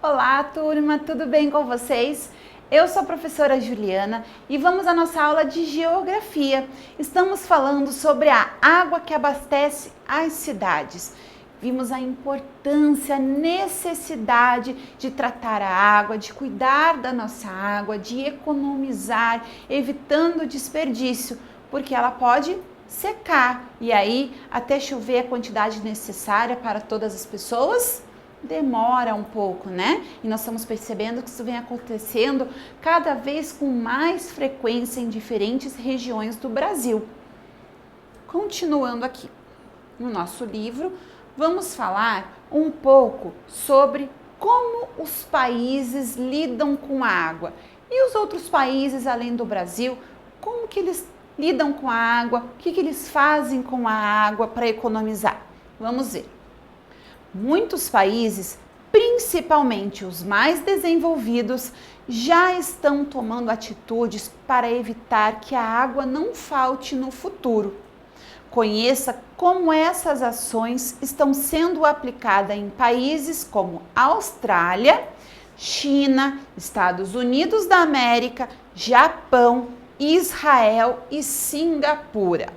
Olá, turma, tudo bem com vocês? Eu sou a professora Juliana e vamos à nossa aula de Geografia. Estamos falando sobre a água que abastece as cidades. Vimos a importância, a necessidade de tratar a água, de cuidar da nossa água, de economizar, evitando o desperdício, porque ela pode secar e aí até chover a quantidade necessária para todas as pessoas demora um pouco, né? E nós estamos percebendo que isso vem acontecendo cada vez com mais frequência em diferentes regiões do Brasil. Continuando aqui no nosso livro, vamos falar um pouco sobre como os países lidam com a água. E os outros países além do Brasil, como que eles lidam com a água, o que eles fazem com a água para economizar? Vamos ver. Muitos países, principalmente os mais desenvolvidos, já estão tomando atitudes para evitar que a água não falte no futuro. Conheça como essas ações estão sendo aplicadas em países como Austrália, China, Estados Unidos da América, Japão, Israel e Singapura.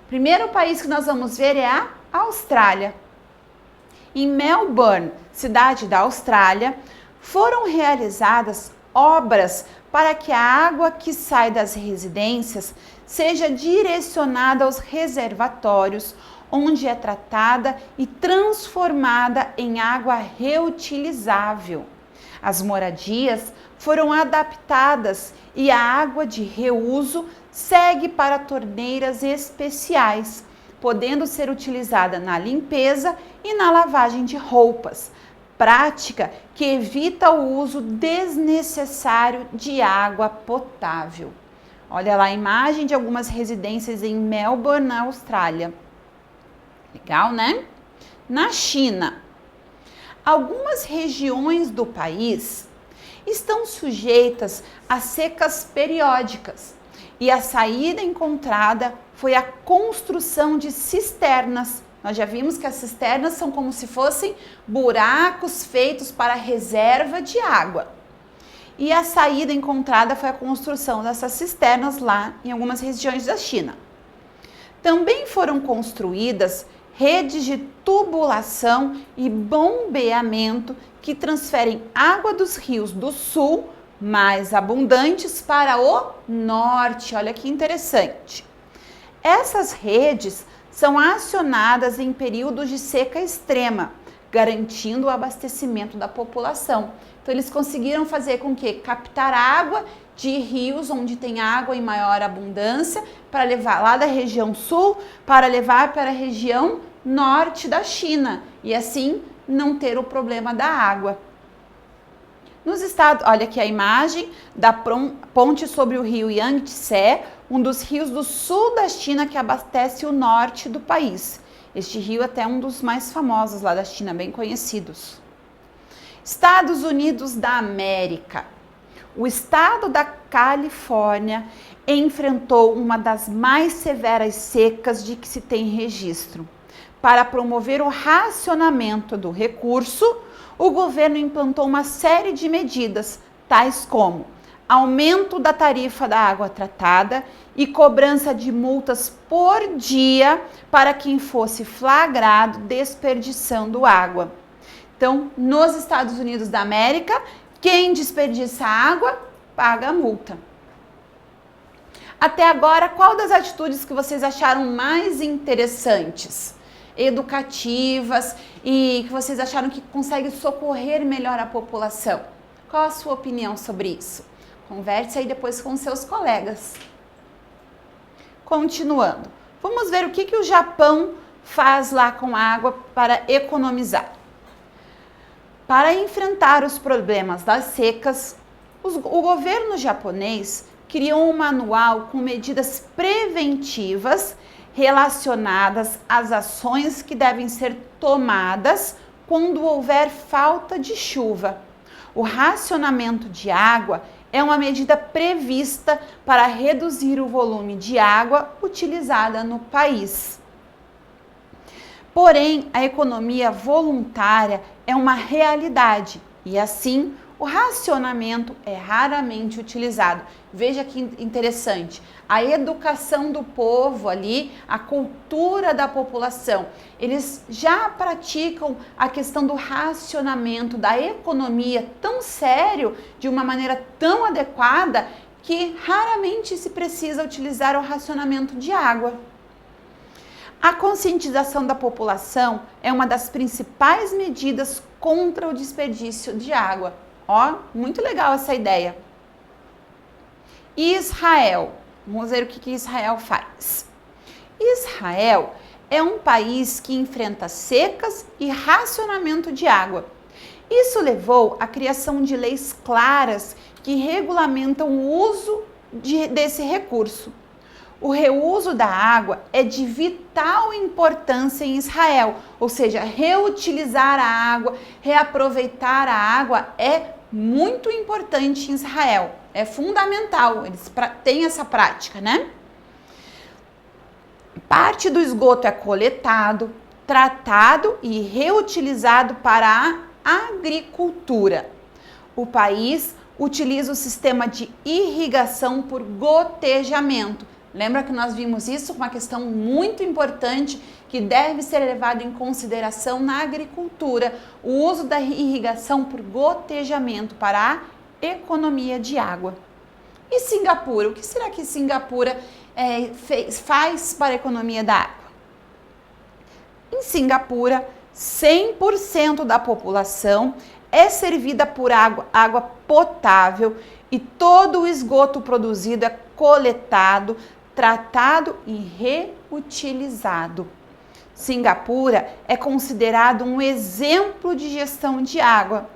O primeiro país que nós vamos ver é a Austrália. Em Melbourne, cidade da Austrália, foram realizadas obras para que a água que sai das residências seja direcionada aos reservatórios, onde é tratada e transformada em água reutilizável. As moradias foram adaptadas e a água de reuso segue para torneiras especiais, podendo ser utilizada na limpeza e na lavagem de roupas, prática que evita o uso desnecessário de água potável. Olha lá a imagem de algumas residências em Melbourne, na Austrália. Legal, né? Na China, algumas regiões do país estão sujeitas a secas periódicas e a saída encontrada foi a construção de cisternas. Nós já vimos que as cisternas são como se fossem buracos feitos para reserva de água. E a saída encontrada foi a construção dessas cisternas lá em algumas regiões da China. Também foram construídas redes de tubulação e bombeamento que transferem água dos rios do sul mais abundantes para o norte. Olha que interessante. Essas redes são acionadas em períodos de seca extrema, garantindo o abastecimento da população. Então eles conseguiram fazer com que captar água de rios onde tem água em maior abundância para levar lá da região sul para levar para a região norte da China e assim não ter o problema da água. Nos estados, olha aqui a imagem da ponte sobre o rio Yangtze, um dos rios do sul da China que abastece o norte do país. Este rio é até um dos mais famosos lá da China, bem conhecidos. Estados Unidos da América. O estado da Califórnia enfrentou uma das mais severas secas de que se tem registro. Para promover o racionamento do recurso, o governo implantou uma série de medidas, tais como aumento da tarifa da água tratada e cobrança de multas por dia para quem fosse flagrado desperdiçando água. Então, nos Estados Unidos da América, quem desperdiça água paga a multa. Até agora, qual das atitudes que vocês acharam mais interessantes, educativas e que vocês acharam que consegue socorrer melhor a população? Qual a sua opinião sobre isso? Converse aí depois com seus colegas. Continuando, vamos ver o que o Japão faz lá com a água para economizar. Para enfrentar os problemas das secas, o governo japonês criou um manual com medidas preventivas relacionadas às ações que devem ser tomadas quando houver falta de chuva. O racionamento de água é uma medida prevista para reduzir o volume de água utilizada no país. Porém, a economia voluntária é uma realidade e assim o racionamento é raramente utilizado. Veja que interessante, a educação do povo ali, a cultura da população, eles já praticam a questão do racionamento, da economia tão sério, de uma maneira tão adequada, que raramente se precisa utilizar o racionamento de água. A conscientização da população é uma das principais medidas contra o desperdício de água. Ó, muito legal essa ideia. Israel. Vamos ver o que Israel faz. Israel é um país que enfrenta secas e racionamento de água. Isso levou à criação de leis claras que regulamentam o uso desse recurso. O reuso da água é de vital importância em Israel, ou seja, reutilizar a água, reaproveitar a água é muito importante em Israel, é fundamental, eles têm essa prática, né? Parte do esgoto é coletado, tratado e reutilizado para a agricultura. O país utiliza o sistema de irrigação por gotejamento. Lembra que nós vimos isso, uma questão muito importante que deve ser levado em consideração na agricultura, o uso da irrigação por gotejamento para a economia de água. E Singapura? O que será que Singapura faz para a economia da água? Em Singapura, 100% da população é servida por água potável e todo o esgoto produzido é coletado, tratado e reutilizado. Singapura é considerado um exemplo de gestão de água,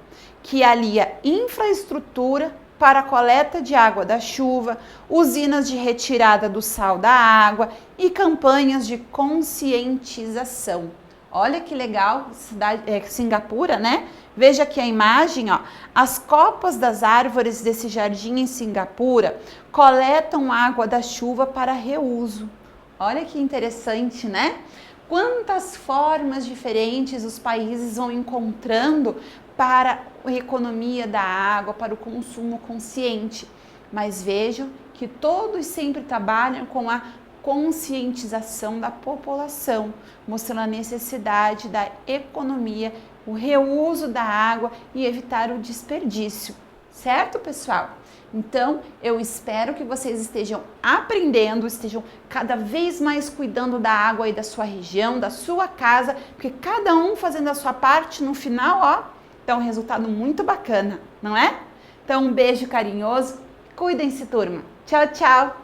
que alia infraestrutura para a coleta de água da chuva, usinas de retirada do sal da água e campanhas de conscientização. Olha que legal, Singapura, né? Veja aqui a imagem, ó. As copas das árvores desse jardim em Singapura coletam água da chuva para reuso. Olha que interessante, né? Quantas formas diferentes os países vão encontrando para a economia da água, para o consumo consciente. Mas vejam que todos sempre trabalham com a conscientização da população, mostrando a necessidade da economia, o reuso da água e evitar o desperdício. Certo, pessoal? Então, eu espero que vocês estejam aprendendo, estejam cada vez mais cuidando da água aí da sua região, da sua casa, porque cada um fazendo a sua parte, no final, ó, dá um resultado muito bacana, não é? Então, um beijo carinhoso, cuidem-se, turma. Tchau, tchau!